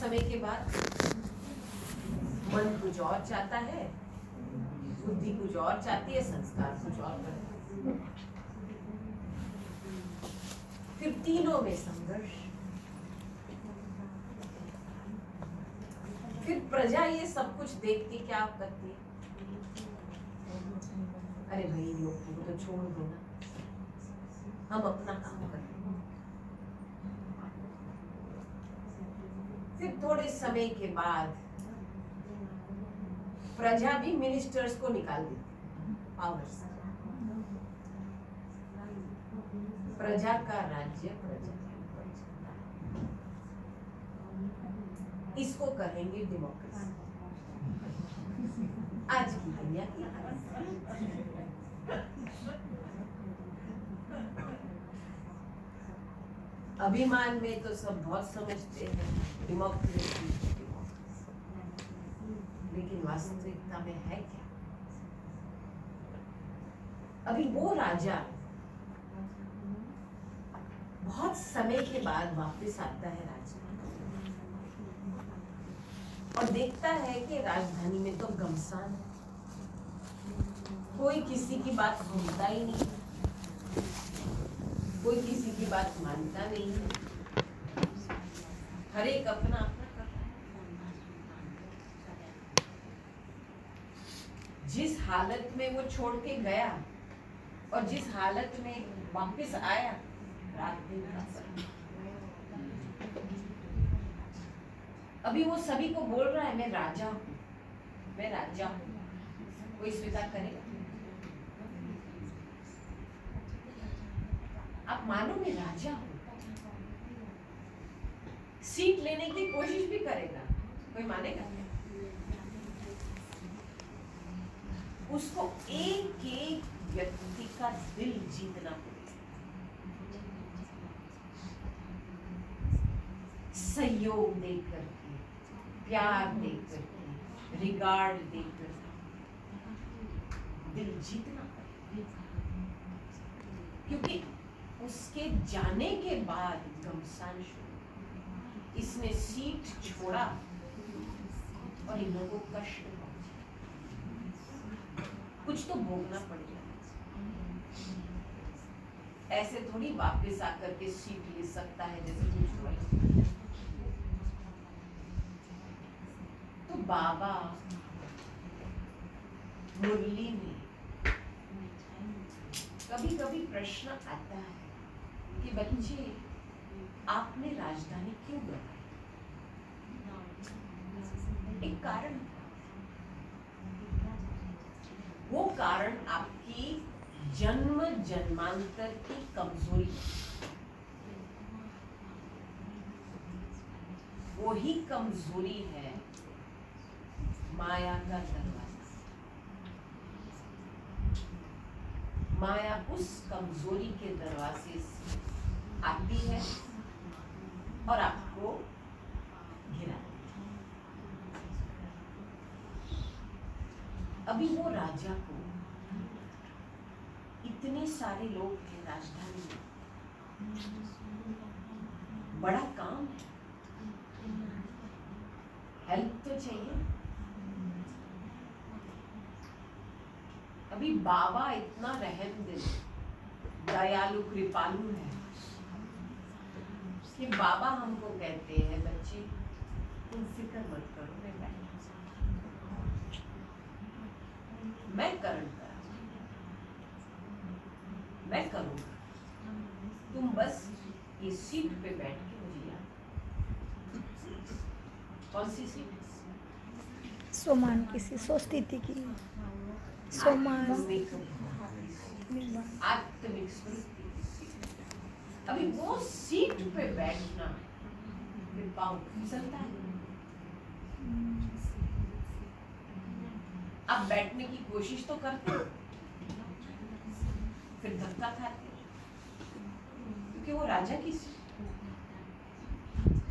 समय के बाद मन कुछ और चाहता है, बुद्धि कुछ और चाहती है, संस्कार कुछ और करता है। फिर तीनों में संघर्ष। फिर प्रजा ये सब कुछ देख के क्या करती है? अरे भाई लोग को तो छोड़ दो ना, हम अपना काम करते हैं। फिर थोड़े समय के बाद प्रजा भी मिनिस्टर्स को निकाल देती है पावर से। प्रजा का राज्य, प्रजा की प्रजा। इसको कहेंगे डेमोक्रेसी। आज की दुनिया की अभिमान में तो सब बहुत समझते हैं डेमोक्रेसी, लेकिन वास्तविकता में है क्या? अभी वो राजा बहुत समय के बाद वापस आता है राज्य और देखता है कि राजधानी में तो घमसान है, कोई किसी की बात सुनता ही नहीं, कोई किसी की बात मानता नहीं है, हर एक अपना अपना करता है। जिस हालत में वो छोड़ के गया और जिस हालत में वापस आया, रात दिन का फर्क। अभी वो सभी को बोल रहा है मैं राजा हूं, मैं राजा हूं। कोई स्वीकार करेगा? आप मानो मैं राजा हूं, सीट लेने की कोशिश भी करेगा, कोई मानेगा? उसको एक एक व्यक्ति का दिल जीतना पड़ेगा, सहयोग देकर के, प्यार देकर के, रिगार्ड देकर दिल जीतना पड़ेगा। क्योंकि उसके जाने के बाद घमसान शुरू, इसने सीट छोड़ा और इन लोगों को कष्ट पहुंचा, कुछ तो भोगना पड़ेगा। ऐसे थोड़ी वापस आकर के सीट ले सकता है जैसे कुछ। तो बाबा मुरली में कभी कभी प्रश्न आता है कि बच्चे आपने राजधानी क्यों बनाई? एक कारण, वो कारण आपकी जन्म जन्मांतर की कमजोरी, वो ही कमजोरी है माया का दरवाजा। माया उस कमजोरी के दरवाजे से आती है और आपको गिराती है। अभी वो राजा को इतने सारे लोग थे राजधानी में, बड़ा काम है, हेल्प तो चाहिए। अभी बाबा इतना रहमदिल, दयालु, कृपालु है कि बाबा हमको कहते हैं बच्चे तुम फिक्र मत करो, मैं करण करूंगा, मैं करूंगा, तुम बस ये सीट पे बैठ के मुझे याद। कौन सी सीट? सोमान किसी स्वस्थिति की, सोमान आत्मिक स्मृति। अभी वो सीट पे बैठना फिर पाँव फिसलता है। आप बैठने की कोशिश तो करते हो, फिर धक्का खाते हो, क्योंकि वो राजा की सीट,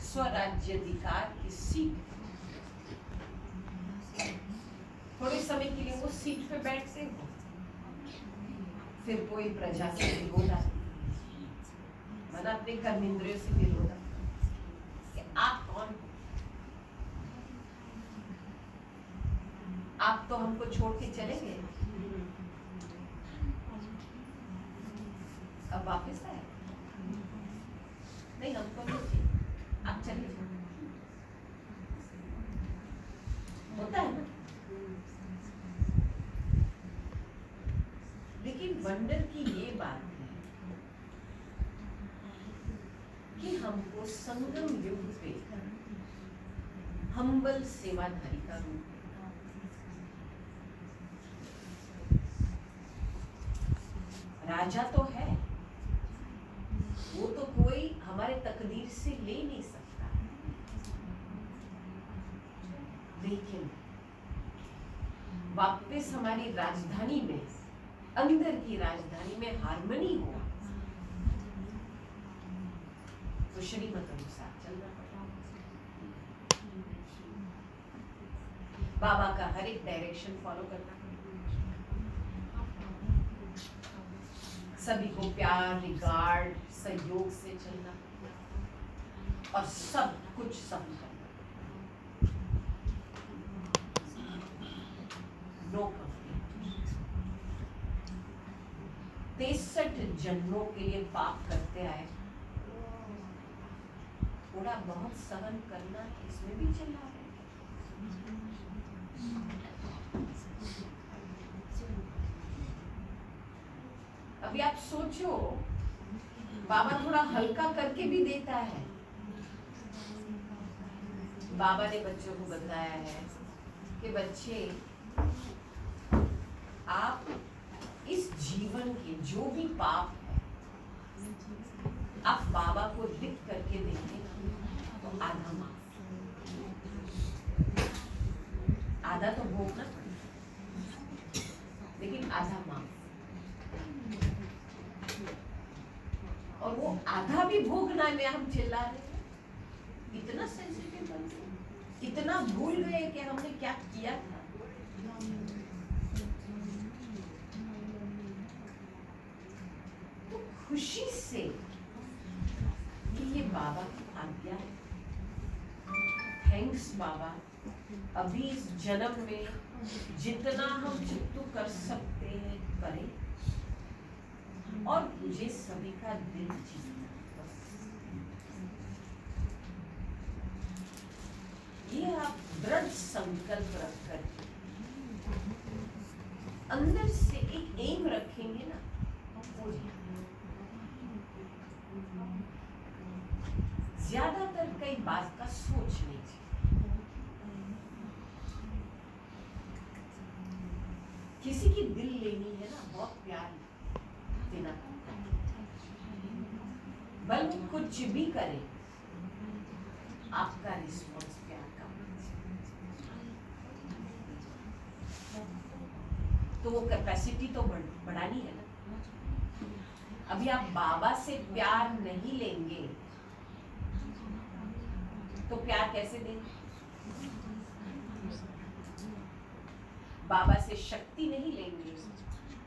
स्वराज्याधिकार की सीट। थोड़े समय के लिए वो सीट पे बैठते हो, फिर कोई प्रजा से विरोध आता, मन अपने कर्मेंद्रियों से विरोध आता कि आप कौन हो, आप तो हमको छोड़ के चले गए, अब वापस आए? नहीं, हमको नहीं चाहिए, आप चले जाओ। होता है ना? लेकिन वंडर की ये बात है कि हमको संगम युग पे हम्बल सेवाधारी का रूप राजा तो है, वो तो कोई हमारे तकदीर से ले नहीं सकता, लेकिन वापस हमारी राजधानी में, अंदर की राजधानी में हार्मनी हो तो श्रीमत अनुसार चलना पड़ेगा। बाबा का हर एक डायरेक्शन फॉलो करना पड़ेगा, सभी को प्यार, रिगार्ड, सहयोग से चलना पड़ेगा और सब कुछ सफल करना। No complaint. 63 जन्मों के लिए पाप करते आए, थोड़ा बहुत सहन करना है, इसमें भी चला है। अभी आप सोचो, बाबा थोड़ा हल्का करके भी देता है। बाबा ने बच्चों को बताया है कि बच्चे, आप इस जीवन के जो भी पाप है, आप बाबा को लिख करके देंगे तो आधा माफ, आधा तो भोगना पड़ेगा, लेकिन आधा माफ। और वो आधा भी भोगना में हम चिल्ला रहे हैं, इतना सेंसिटिव बन गए, इतना भूल गए कि हमने क्या किया था। तो खुशी से कि ये बाबा की आज्ञा है, थैंक्स बाबा, अभी इस जन्म में जितना हम चित्तू कर सकते हैं करें और मुझे सभी का दिल जीतना, ये आप दृढ़ संकल्प रख कर अंदर से एक एम रखेंगे ना, हो जाएगा। ज्यादातर कई बात का सोच लीजिए, किसी की दिल लेनी है ना, बहुत प्यार देना, बल वो कुछ भी करे, आपका रिस्पॉन्स प्यार का, तो वो कैपेसिटी तो बढ़ानी है ना। अभी आप बाबा से प्यार नहीं लेंगे तो प्यार कैसे देंगे? बाबा से शक्ति नहीं लेंगे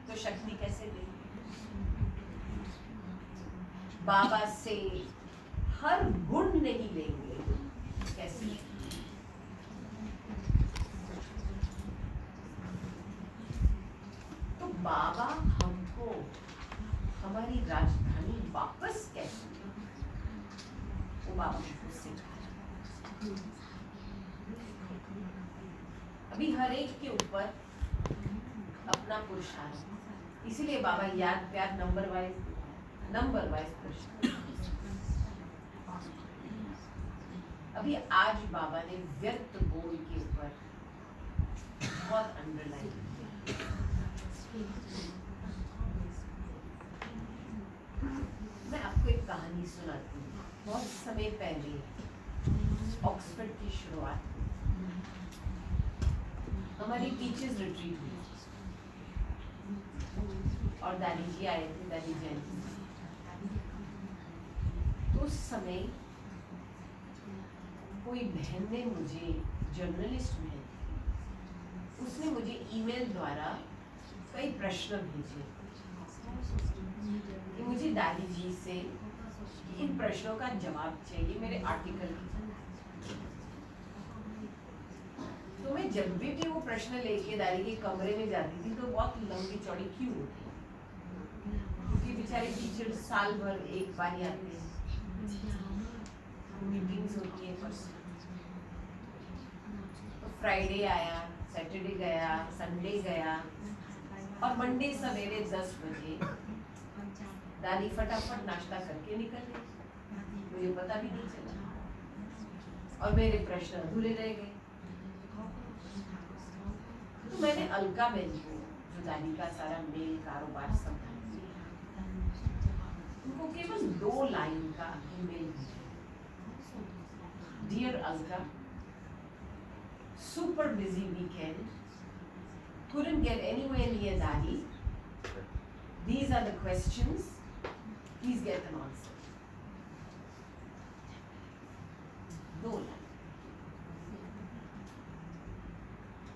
तो शक्ति कैसे देंगे? बाबा से हर गुण नहीं लेंगे कैसे लेंगे? तो बाबा हमको हमारी राजधानी वापस कैसे दें, वो बाबा हमको सिखा। अभी हर एक के ऊपर अपना पुरुषार्थ, इसीलिए बाबा याद प्यार नंबर वाइज प्रश्न। अभी आज बाबा ने व्यर्थ बोल के ऊपर बहुत अंडरलाइन किया। मैं आपको एक कहानी सुनाती हूँ। बहुत समय पहले ऑक्सफोर्ड की शुरुआत हमारी टीचर्स रिट्रीट हुई और दादी जी आए थे, दादी जयंती। तो उस समय कोई बहन ने मुझे, जर्नलिस्ट बहन, उसने मुझे ईमेल द्वारा कई प्रश्न भेजे कि मुझे दादी जी से इन प्रश्नों का जवाब चाहिए मेरे आर्टिकल। तो मैं जब भी वो प्रश्न लेके दादी के कमरे में जाती थी तो बहुत लंबी चौड़ी क्यों होती, क्योंकि बेचारे टीचर साल भर एक बार ही आते हैं, मीटिंग्स होती है पर्सनल। तो फ्राइडे आया, सैटरडे गया, संडे गया, और मंडे सवेरे 10 बजे दादी फटाफट नाश्ता करके निकल गई, मुझे पता भी नहीं चला, और मेरे प्रश्न अधूरे रह गए। तो मैंने अलका बहन को, जो दादी का सारा मेल कारोबार संभालती है, उनको केवल 2 लाइन का ईमेल भेजा। Dear Alka, super busy weekend, couldn't get anywhere near Daddy. These are the questions, please get an answer. 2 line.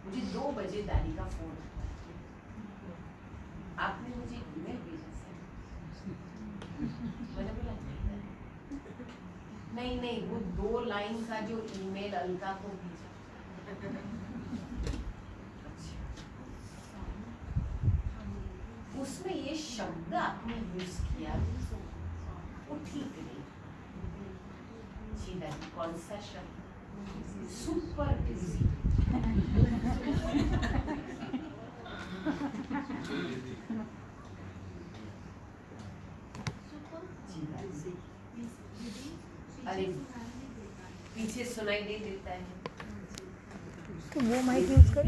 मुझे 2 बजे दादी का फोन आता है, आपने मुझे ईमेल भेजा सर। मैंने बोला नहीं, वो 2 लाइन का जो ईमेल अलका को भेजा। उसमें ये शब्द आपने यूज किया वो ठीक नहीं। जी दादी, कौन सा शब्द? Super busy. अरे पीछे सुनाई नहीं देता है तो वो माइक यूज कर।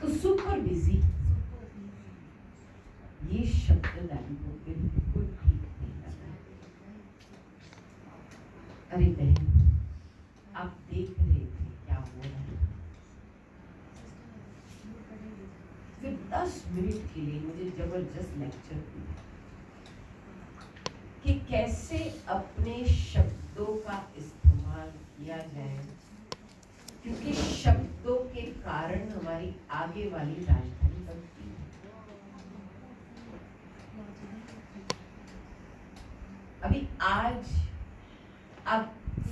तो सुपर बिजी ये शब्द दादी को बिल्कुल ठीक नहीं लगा। अरे बहन, आप देख रहे थे क्या हो रहा है। फिर 10 मिनट के लिए मुझे जबरदस्त लेक्चर दिया कि कैसे अपने शब्दों का इस्तेमाल किया जाए, क्योंकि शब्दों के कारण हमारी आगे वाली राजधानी बनती है। अभी आज आप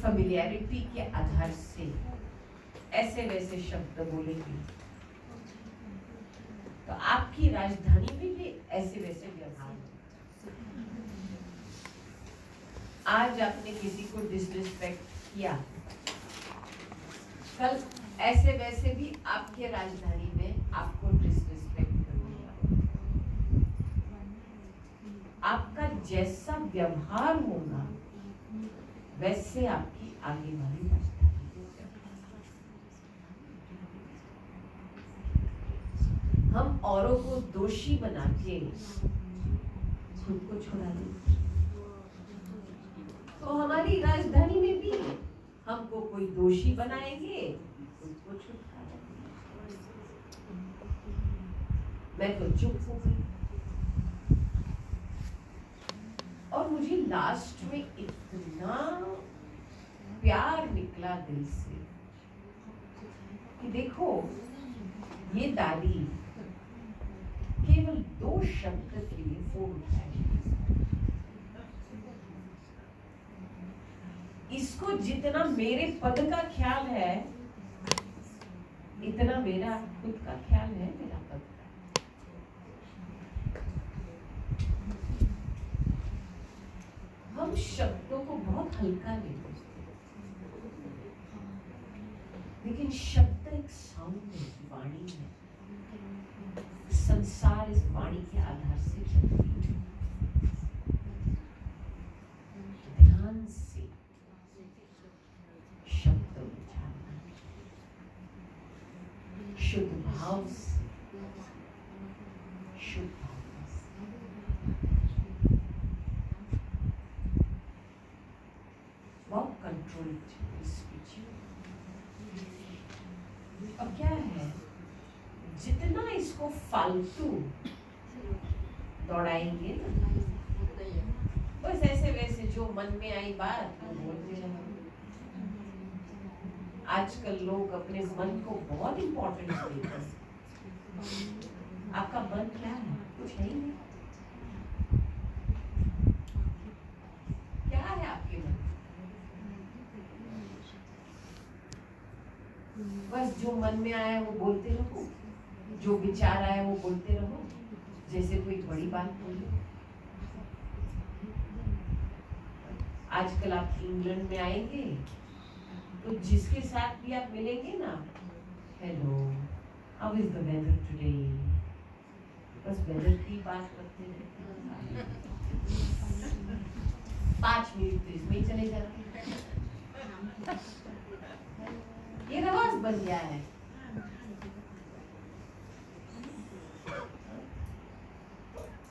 फेमिलियरिटी के आधार से ऐसे वैसे शब्द बोलेंगे तो आपकी राजधानी में भी ऐसे वैसे व्यवहार। आज आपने किसी को डिसरिस्पेक्ट किया, कल ऐसे वैसे भी आपके राजधानी में आपको डिसरिस्पेक्ट करूंगा। आपका जैसा व्यवहार होगा वैसे आपकी आगे वाली राजधानी। हम औरों को दोषी बना के खुद को छुड़ा देते, तो हमारी राजधानी में भी हमको कोई दोषी बनाएंगे, खुद को छुड़ा देंगे। मैं तो चुप हो गई, और मुझे लास्ट में इतना प्यार निकला दिल से कि देखो, ये दादी केवल 2 शब्द के लिए फोन उठाए। इसको जितना मेरे पद का ख्याल है, इतना मेरा खुद का ख्याल है, मेरा पद का। हम शब्दों को बहुत हल्का लेते हैं, लेकिन शब्द एक साउंड है, वाणी है। संसार इस वाणी के आधार से चलती है। ध्यान से शब्द उच्चारना, शुद्ध भाव से, शुद्ध भावना से। बहुत कंट्रोल स्पीच। अब क्या है, जितना इसको फालतू दौड़ाएंगे ना, बस ऐसे वैसे जो मन में आई बात वो बोलते रहेंगे। आजकल लोग अपने मन को बहुत इंपॉर्टेंस देते हैं, आपका मन क्या है? कुछ है ही नहीं। क्या है आपके मन? बस जो मन में आया है वो बोलते रहो, जो विचार आया वो बोलते रहो, जैसे कोई बड़ी बात बोले। आजकल आप इंग्लैंड में आएंगे तो जिसके साथ भी आप मिलेंगे ना, hello, how is the weather today, बस वेदर की बात करते रहते हैं। 5 मिनट तो इसमें ही चले जाते हैं। ये रवाज बन गया है।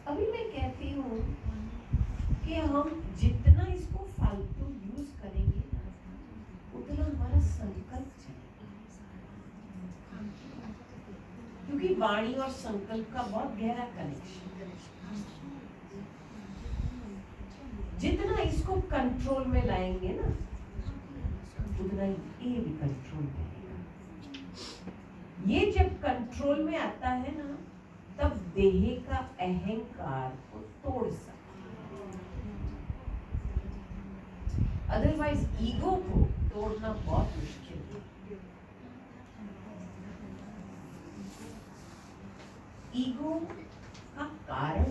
अभी मैं कहती हूँ कि हम जितना इसको फालतू यूज करेंगे उतना हमारा संकल्प चलेगा, क्योंकि वाणी और संकल्प का बहुत गहरा कनेक्शन है। जितना इसको कंट्रोल में लाएंगे ना, उतना ये भी कंट्रोल में आएगा। ये जब कंट्रोल में आता है ना, तब देह का अहंकार को तोड़ सकता है। अदरवाइज ईगो को तोड़ना बहुत मुश्किल है। ईगो का कारण,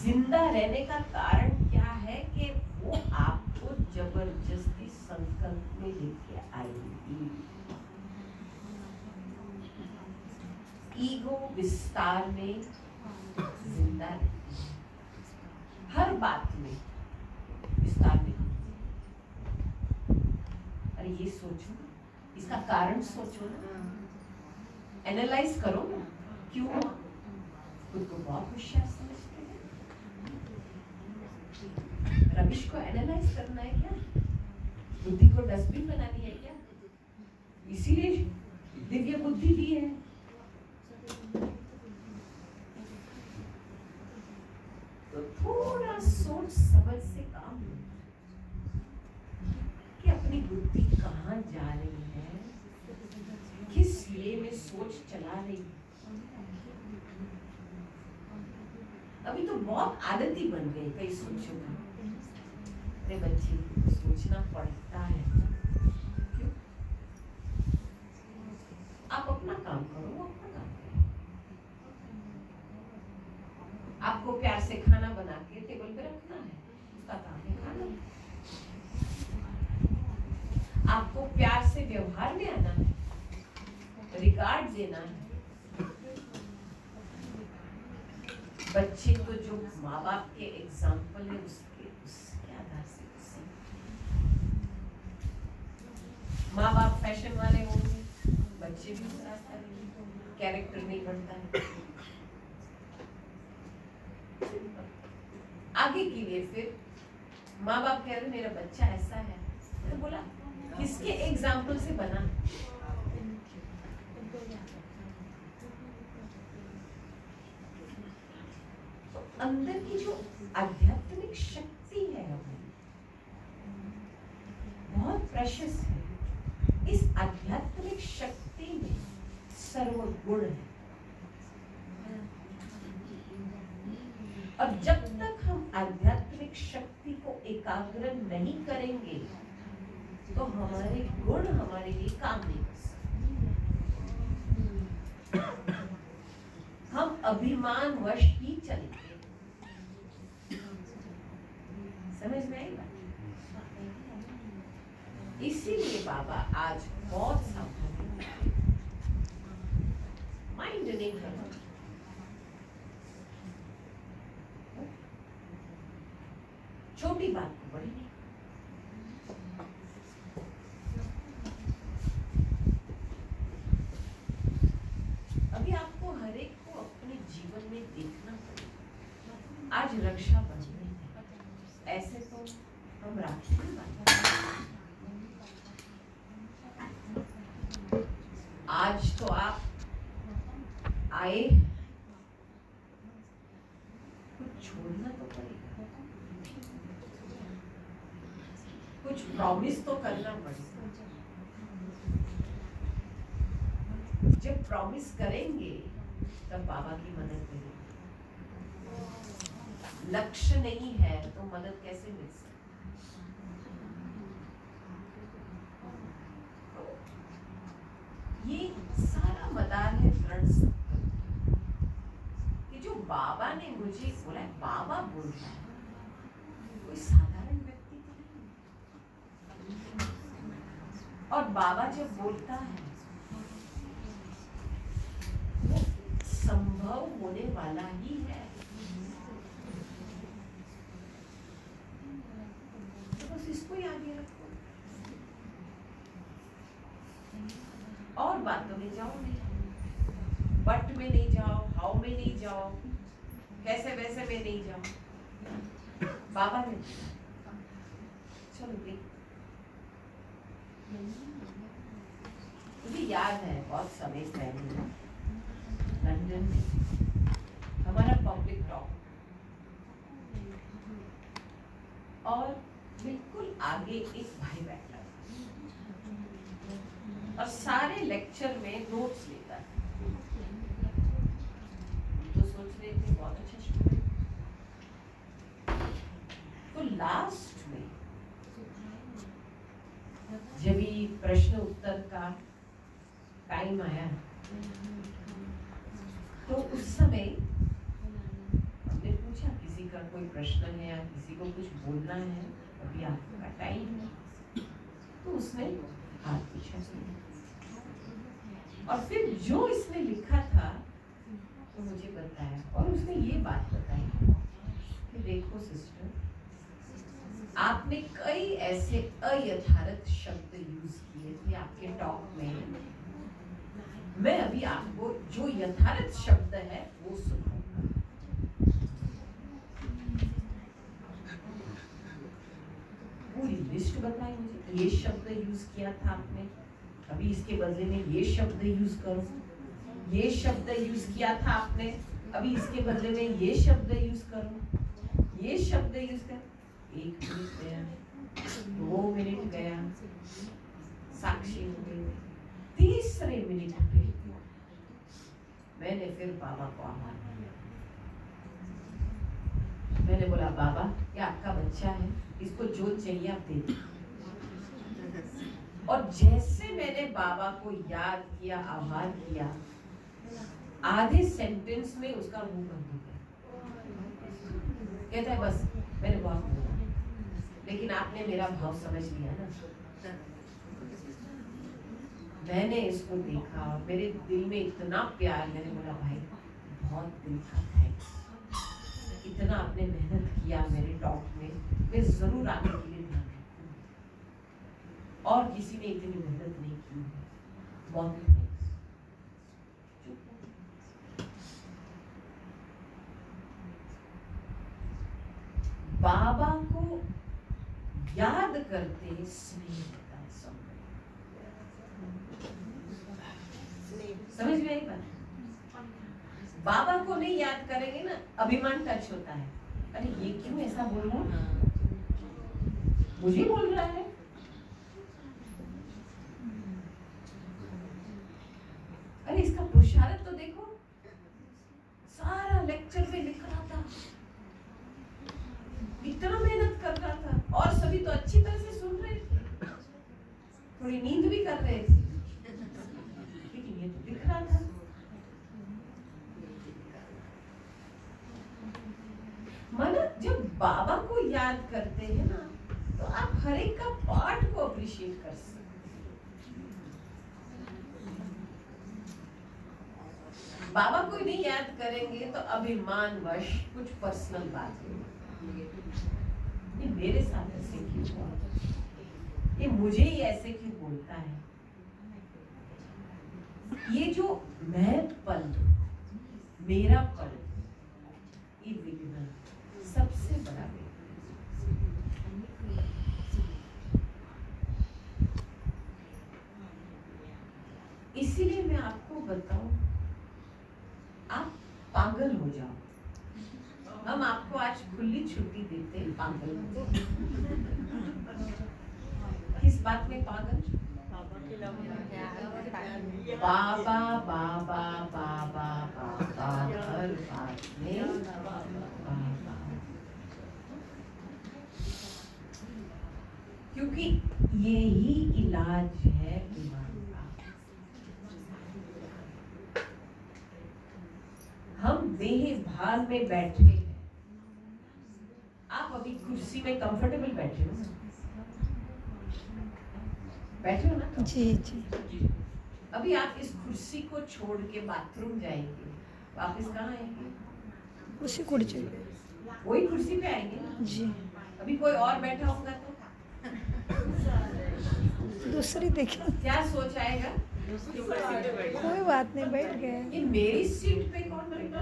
जिंदा रहने का कारण क्या है कि वो आपको जबरदस्ती संकल्प में लेके आएगी। ईगो विस्तार में जिंदा रहती है, हर बात में विस्तार में। अरे ये सोचो, इसका कारण सोचो ना, एनालाइज करो ना, क्यों खुद को बहुत होशियार समझते हैं। रविश को एनालाइज करना है क्या? बुद्धि को डस्टबिन बनानी है क्या? इसीलिए दिव्य बुद्धि दी है। तो थोड़ा सोच समझ से काम लो कि अपनी बुद्धि कहाँ जा रही है, किस लिए में सोच चला रही है। अभी तो बहुत आदत ही बन गई कई सोचों का। अरे बच्चे, सोचना पड़ता है, क्यों? आप अपना काम करो, वो अपना काम करो। आपको प्यार से खाना बना के टेबल पे रखना है, उसका काम है खाना। आपको प्यार से व्यवहार में आना है, रिगार्ड देना है। बच्चे तो जो माँ बाप के एग्जाम्पल है उसके आधार से माँ बाप फैशन वाले होंगे, बच्चे भी उस रास्ता लेंगे, कैरेक्टर नहीं बनता है। आगे के लिए फिर माँ बाप कह रहे मेरा बच्चा ऐसा है, तो बोला किसके एग्जाम्पल से बना? तो अंदर की जो आध्यात्मिक शक्ति है हमारी, बहुत प्रेशियस है। इस आध्यात्मिक शक्ति में सर्वगुण है, और जब तक हम आध्यात्मिक शक्ति को एकाग्र नहीं करेंगे तो हमारे गुण हमारे लिए काम नहीं कर सकते। हम अभिमान वश ही चलेंगे। समझ में आई बात? इसीलिए बाबा आज बहुत सावधानी, माइंड नहीं करना। छोटी बात को बड़ी नहीं। अभी आपको हर एक को अपने जीवन में देखना पड़ेगा। आज रक्षाबंधन है, ऐसे तो हम राखी नहीं बांधते। आज तो आप आए, कुछ छोड़ना तो पड़ेगा, कुछ प्रॉमिस तो करना पड़ेगा। जब जब प्रॉमिस करेंगे तब बाबा की मदद करेंगे। लक्ष्य नहीं है तो मदद कैसे मिल सकती? ये सारा मदार है दृढ़ संकल्प कि जो बाबा ने मुझे बोला है, बाबा बोल रहा है, कोई साधारण व्यक्ति तो नहीं। और बाबा जब बोलता है वो संभव होने वाला ही है। तो बस इसको याद रखो और बातों में जाओ नहीं, बट में नहीं जाओ, हाउ में नहीं जाओ, कैसे वैसे में नहीं जाओ। बाबा ने चलो देख, मुझे याद है बहुत समय पहले लंदन में हमारा पब्लिक टॉक और बिल्कुल आगे एक भाई बैठा और सारे लेक्चर में नोट्स लेता है। तो सोच रहे थे बहुत अच्छा स्टूडेंट। तो लास्ट में जब भी प्रश्न उत्तर का टाइम आया तो उस समय हमने पूछा किसी का कोई प्रश्न है या किसी को कुछ बोलना है, अभी आपका टाइम है। तो उसने हाथ पूछा और फिर जो इसने लिखा था तो मुझे बताया और उसने ये बात बताई कि देखो सिस्टर, आपने कई ऐसे अयथार्थ शब्द यूज किए थे आपके टॉक में, मैं अभी आपको जो यथार्थ शब्द है वो सुनाऊंगा। पूरी लिस्ट बताई मुझे, ये शब्द यूज किया था आपने, अभी इसके बदले में ये शब्द यूज करो, ये शब्द यूज किया था आपने, अभी इसके बदले में ये शब्द यूज करो, ये शब्द यूज कर। 1 मिनट गया, 2 मिनट गया, साक्षी हो गई, तीसरे मिनट पे मैंने फिर बाबा को आह्वान किया। मैंने बोला बाबा ये आपका बच्चा है, इसको जो चाहिए आप दे दीजिए। और जैसे मैंने बाबा को याद किया, आभार किया, आधे सेंटेंस में उसका मुंह बंद हो गया। कहता है बस मैंने बहुत बोला, लेकिन आपने मेरा भाव समझ लिया ना। मैंने इसको देखा और मेरे दिल में इतना प्यार, मैंने बोला भाई बहुत दिल का थैंक्स, इतना आपने मेहनत किया मेरे टॉक में, मैं जरूर आने के लिए ध्यान रखूंगा और किसी ने इतनी मेहनत नहीं की है, बहुत थैंक्स। बाबा को याद करते स्नेह होता है, समझ में आई बात? बाबा को नहीं याद करेंगे ना, अभिमान टच होता है, अरे ये क्यों ऐसा बोल रहा है, मुझे बोल रहा है। अरे इसका पुरुषार्थ तो देखो, सारा लेक्चर में लिख रहा था, इतना मेहनत कर रहा था और सभी तो अच्छी तरह से सुन रहे थे, थोड़ी नींद भी कर रहे थे, लेकिन ये तो लिख रहा था। माना जब बाबा को याद करते हैं ना, तो आप हर एक का पार्ट को अप्रिशिएट कर सकते हैं। बाबा को नहीं याद करेंगे तो अभिमानवश कुछ पर्सनल बात है, ये मेरे साथ ऐसे क्यों हुआ, ये मुझे ही ऐसे क्यों बोलता है, ये जो मैं पल, मेरा पल, ये विघ्न सबसे बड़ा विघ्न। इसीलिए मैं आपको बताऊं, आप पागल हो जाओ, हम आपको आज खुली छुट्टी देते हैं, पागल हो जाओ। किस बात में पागल? बाबा बाबा बाबा बाबा हर बात में बाबा। क्योंकि यही इलाज है बीमारी का। हम देह भान में बैठे हैं। आप अभी कुर्सी में कंफर्टेबल बैठे हो, बैठे हो ना? जी जी। अभी आप इस कुर्सी को छोड़ के बाथरूम जाएंगे, वापस कहाँ आएंगे? उसी कुर्सी पे। वही कुर्सी पे आएंगे ना? जी। अभी कोई और बैठा होगा तो दूसरी देखिए। क्या सोच आएगा? कोई बात नहीं, बैठ गए। ये मेरी सीट पे कौन बैठा?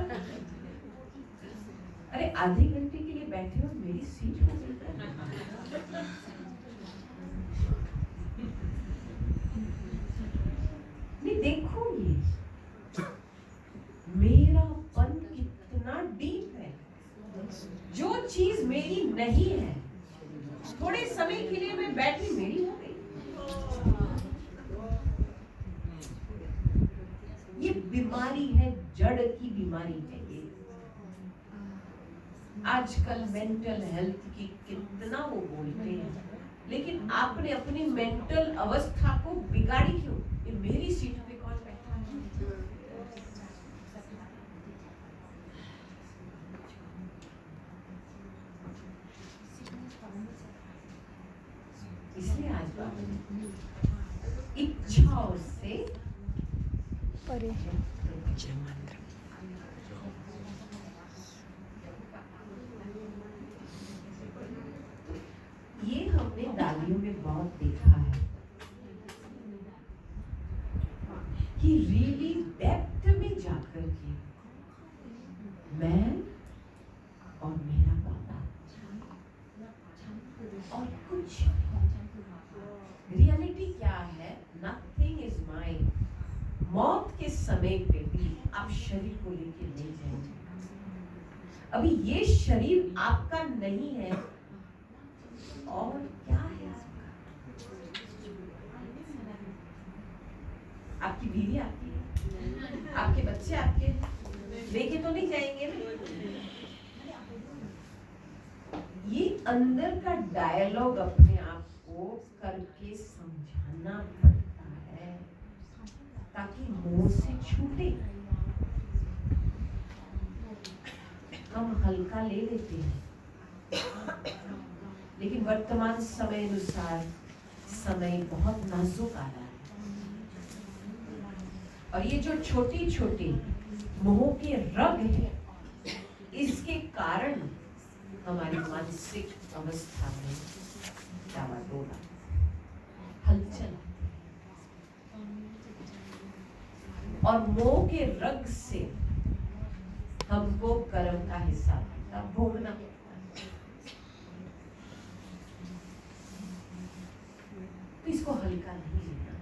अरे आधे घंटे के लिए बैठे हो, मेरी सीट पे बैठा। नहीं देखो, ये मेरा पन कितना डीप है। जो चीज मेरी नहीं है, थोड़े समय के लिए मैं बैठी, मेरी हो गई। ये बीमारी है, जड़ की बीमारी है ये। आजकल मेंटल हेल्थ की कितना वो बोलते हैं, लेकिन आपने अपनी मेंटल अवस्था को बिगाड़ी क्यों? ये मेरी सीट पे कौन बैठा है? इसलिए आज बाबा इच्छाओं से परे। ये हमने दादियों में बहुत देखा है कि रियली डेप्थ में जाकर के मैं और मेरा बाबा और कुछ रियलिटी क्या है, नथिंग इज माइन। मौत के समय पे भी आप शरीर को लेके नहीं जाएंगे। अभी ये शरीर आपका नहीं है, और क्या है आपकी बीवी आपकी है, आपके बच्चे आपके हैं, लेके तो नहीं जाएंगे ना। ये अंदर का डायलॉग अपने आप को करके समझाना पड़ता है, ताकि मुंह से छूटे। हम हल्का ले लेते हैं, लेकिन वर्तमान समय अनुसार समय बहुत नाजुक आ रहा है, और ये जो छोटी छोटी मोह के रग हैं, इसके कारण हमारी मानसिक अवस्था में डावाडोल, हलचल, और मोह के रग से हमको कर्म का हिसाब किताब भोगना पड़ता है। तो इसको हल्का नहीं लेना।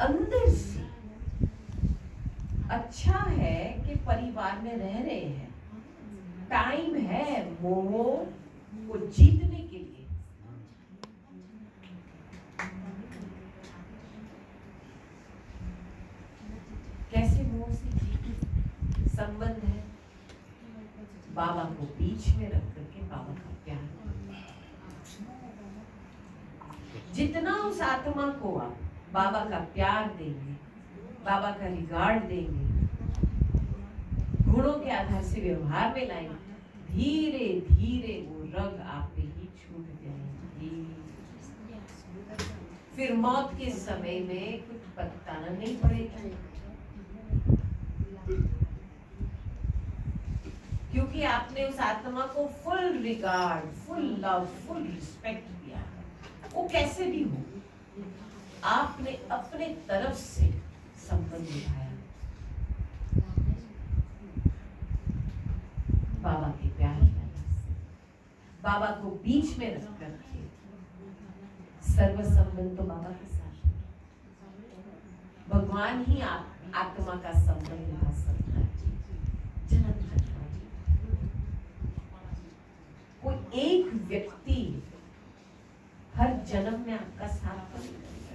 अंदर से अच्छा है कि परिवार में रह रहे हैं, टाइम है मोह को जीतने के लिए। कैसे मोह से जीते? संबंध है, बाबा को बीच में रख करके बाबा का प्यार। जितना उस आत्मा को आप बाबा का प्यार देंगे, बाबा का रिगार्ड देंगे, गुणों के आधार से व्यवहार में लाएंगे, धीरे धीरे वो रग आप पे ही छूट जाएंगे। फिर मौत के समय में कुछ पता नहीं पड़ेगा, क्योंकि आपने उस आत्मा को full regard, full love, full respect दिया। वो कैसे भी हो, आपने अपने तरफ से संबंध निभाया। बाबा के प्यार की वजह से, बाबा को बीच में रख करके सर्व संबंध तो बाबा के साथ है। भगवान ही आत्मा का संबंध निभा सकता है। जन्म कोई एक व्यक्ति हर जन्म में आपका साथ तो नहीं करेगा।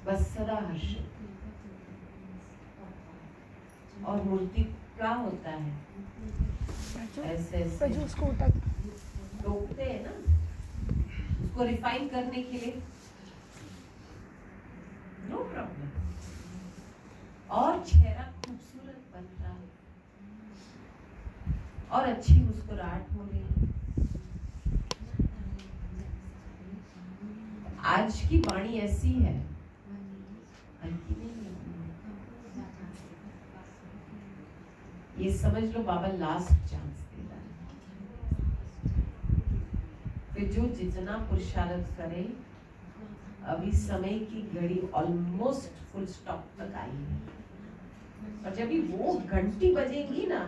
बस सदा हर्षित। और मूर्ति क्या होता है, ऐसे ऐसे जो उसको उठा टोकते हैं ना, उसको रिफाइन करने के लिए, नो प्रॉब्लम। और चेहरा खूबसूरत बन रहा है और अच्छी मुस्कुराहट हो रही है। आज की वाणी ऐसी है, हल्की नहीं है। ये समझ लो बाबा लास्ट चांस दे रहा है। फिर जो जितना पुरुषार्थ करे, अभी समय की घड़ी ऑलमोस्ट फुल स्टॉप तक आई है, और जब भी वो घंटी बजेगी ना,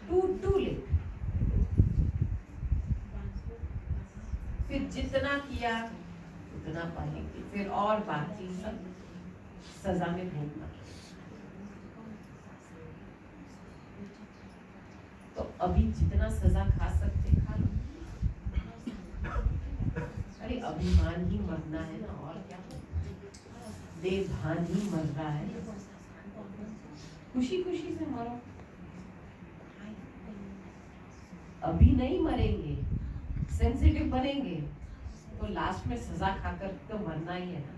टू लेट। फिर जितना किया उतना पाएंगे, फिर और बाकी सब सजा में भोगना। तो अभी जितना सजा खा सकते खा लो। अरे अभिमान ही मरना है ना, और क्या, देवभान ही मर रहा है। खुशी खुशी से मरो। अभी नहीं मरेंगे, सेंसिटिव बनेंगे तो लास्ट में सजा खाकर तो मरना ही है ना।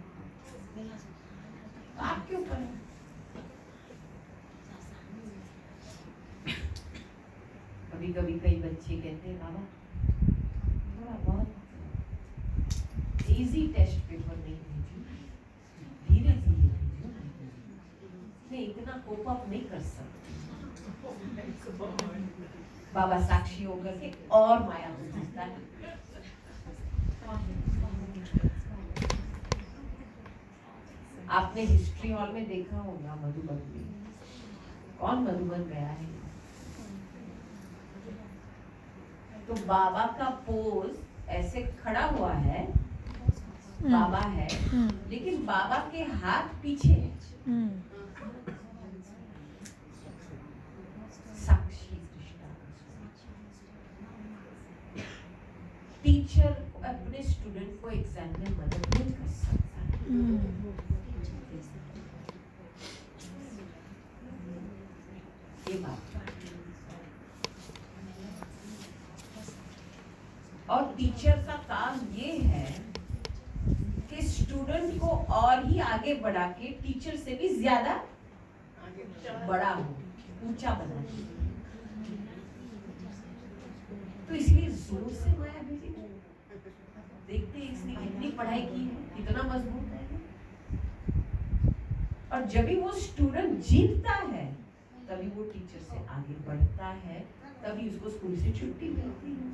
आपके ऊपर है। कभी कभी कई बच्चे कहते हैं बाबा थोड़ा बहुत इजी टेस्ट पेपर नहीं भेजो, धीरे धीरे भेजो, मैं इतना कोप अप नहीं कर सकती। बाबा साक्षी होकर के और माया हो जाता है। आपने हिस्ट्री हॉल में देखा होगा मधुबन में, कौन मधुबन गया है? तो बाबा का पोज ऐसे खड़ा हुआ है, बाबा है, लेकिन बाबा के हाथ पीछे है। साक्षी टीचर अपने स्टूडेंट को एग्जाम में मदद नहीं कर सकता है। ये बात। और टीचर का काम ये है कि स्टूडेंट को और ही आगे बढ़ा के टीचर से भी ज्यादा बड़ा हो, ऊंचा बना दे। तो इसलिए जोर से माया भेजी। देखते हैं इसने कितनी पढ़ाई की है, कितना मजबूत है। और जब भी वो स्टूडेंट जीतता है तभी वो टीचर से आगे बढ़ता है, तभी उसको स्कूल से छुट्टी मिलती है।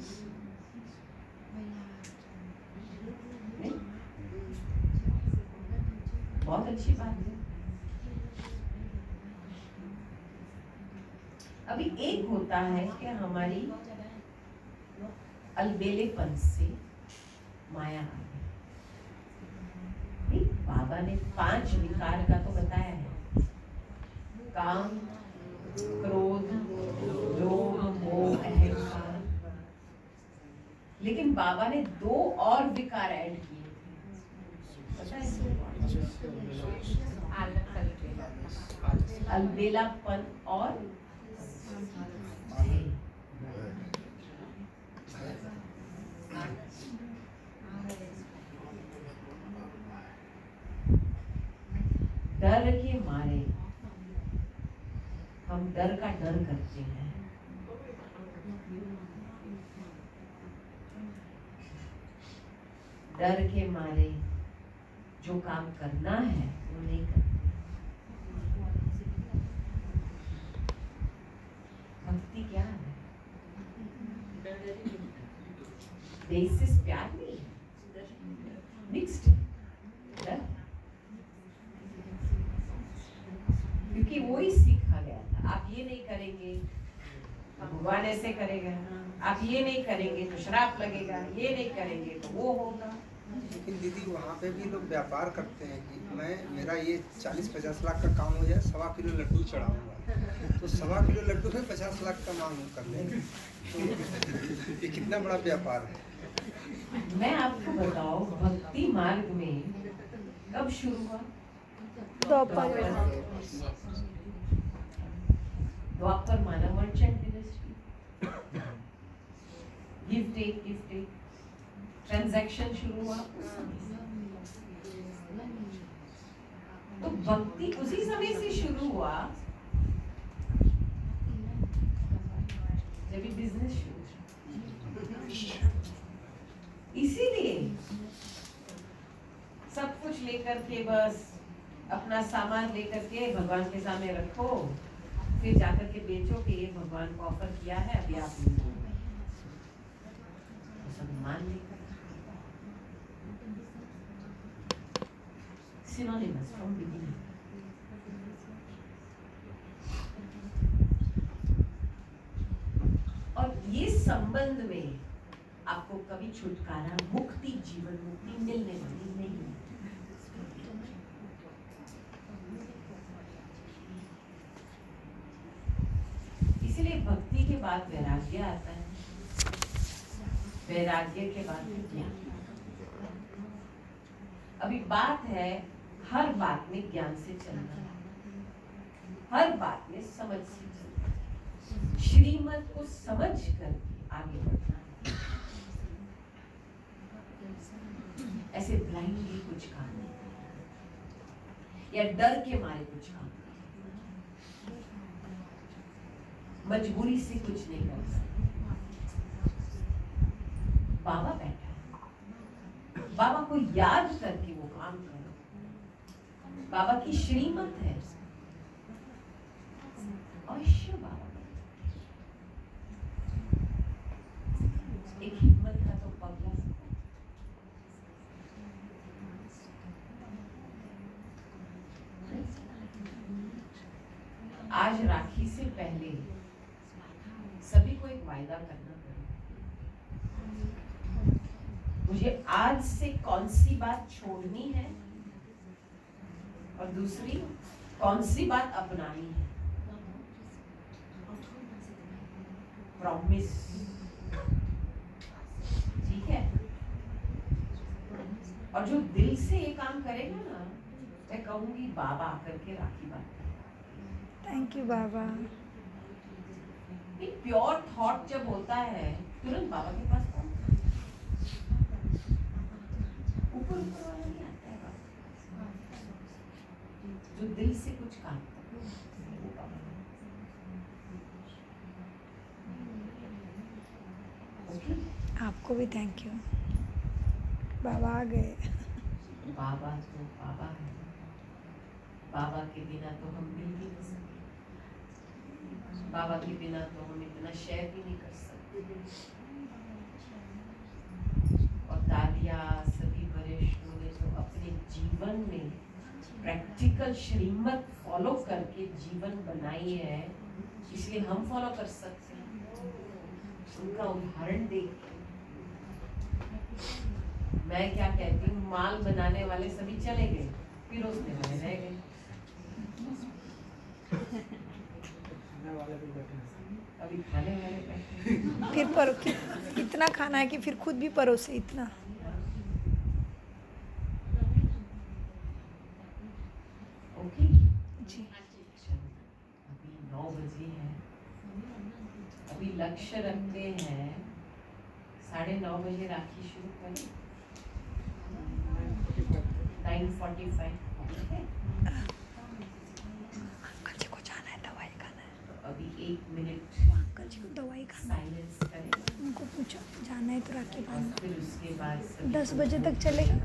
बहुत अच्छी बात है। अभी एक होता है कि हमारी अलबेलेपन से माया आ गई। बाबा ने 5 विकार का तो बताया है, काम, क्रोध, लोभ, मोह, अहंकार। लेकिन बाबा ने 2 और विकार ऐड किए थे, पता है? अलबेलापन और डर के मारे हम डर का डर करते हैं। डर के मारे जो काम करना है वो नहीं करते। भक्ति क्या है? बेसिस प्यार नहीं है, मिक्स्ड डर। क्योंकि वो ही सीखा गया था, आप ये नहीं करेंगे भगवान ऐसे करेगा, आप ये नहीं करेंगे तो श्राप लगेगा, ये नहीं करेंगे तो वो होगा। लेकिन दीदी वहाँ पे भी लोग व्यापार करते हैं कि मेरा ये 40-50 लाख का काम हो जाए, 1.25 किलो लड्डू चढ़ाऊंगा, तो 1.25 किलो लड्डू में 50 लाख का मांग कर लेंगे। तो ये कितना बड़ा व्यापार है। मैं आपको बताऊं, भक्ति मार्ग में कब शुरू हुआ? द्वापर द्वापर माना merchant dynasty, give take transaction शुरू हुआ उस समय से। तो भक्ति उसी समय से शुरू हुआ जब ये बिजनेस शुरू हुआ। इसीलिए सब कुछ लेकर के बस अपना सामान लेकर के भगवान के सामने रखो, फिर जाकर के बेचो कि ये भगवान को ऑफर किया है, अभी आप सम्मान लेकर synonymous from beginning. और ये संबंध में आपको कभी छुटकारा, मुक्ति, जीवन मुक्ति मिलने वाली नहीं है। इसलिए भक्ति के बाद वैराग्य आता है, वैराग्य के बाद ज्ञान। अभी बात है हर बात में ज्ञान से चलना, हर बात में समझ से चलना, श्रीमत को समझ कर आगे बढ़ना। ऐसे ब्लाइंडली कुछ काम नहीं या डर के मारे कुछ काम नहीं, मजबूरी से कुछ नहीं कर सकते। बाबा बैठा है, बाबा को याद करके वो काम करो। बाबा की श्रीमत है, अवश्य बाबा। एक हिम्मत का तो पगला। आज राखी से पहले सभी को एक वायदा करना पड़ेगा। मुझे आज से कौन सी बात छोड़नी है और दूसरी कौन सी बात अपनानी है। प्रॉमिस, ठीक है? और जो दिल से ये काम करेगा ना, मैं कहूंगी बाबा आकर के राखी बांधे। थैंक यू बाबा। एक प्योर थॉट जब होता है तुरंत बाबा के पास पहुंचता है। ऊपर वाला नहीं आता है बाबा। जो दिल से कुछ काम करता है वो बाबा। ओके? आपको भी थैंक यू। बाबा आ गए। बाबा तो बाबा है, बाबा के बिना तो हम मिल भी नहीं सकते, बाबा के बिना तो हम इतना शेयर भी नहीं कर सकते। और दादिया सभी वरिष्ठों ने जो अपने जीवन में प्रैक्टिकल श्रीमत फॉलो करके जीवन बनाई है, इसलिए हम फॉलो कर सकते हैं। उनका उदाहरण देख के मैं क्या कहती हूँ, माल बनाने वाले सभी चले गए, पिरोसने वाले रह गए। अभी खाने वाले बैठे। फिर परो इतना खाना है कि फिर खुद भी परोसे इतना। ओके जी अभी 9 बजे है, अभी लक्ष्य रखते हैं 9:30 बजे राखी शुरू करें। 9:45 ठीक है? अंकल जी को जाना है, दवाई खाना है। तो अभी 1 मिनट अंकल जी को दवाई खाना है। साइलेंस करें उनको पूछो जाना है तो राखी और बांधना। फिर उसके बाद सभी 10 को बजे तक चलेगा।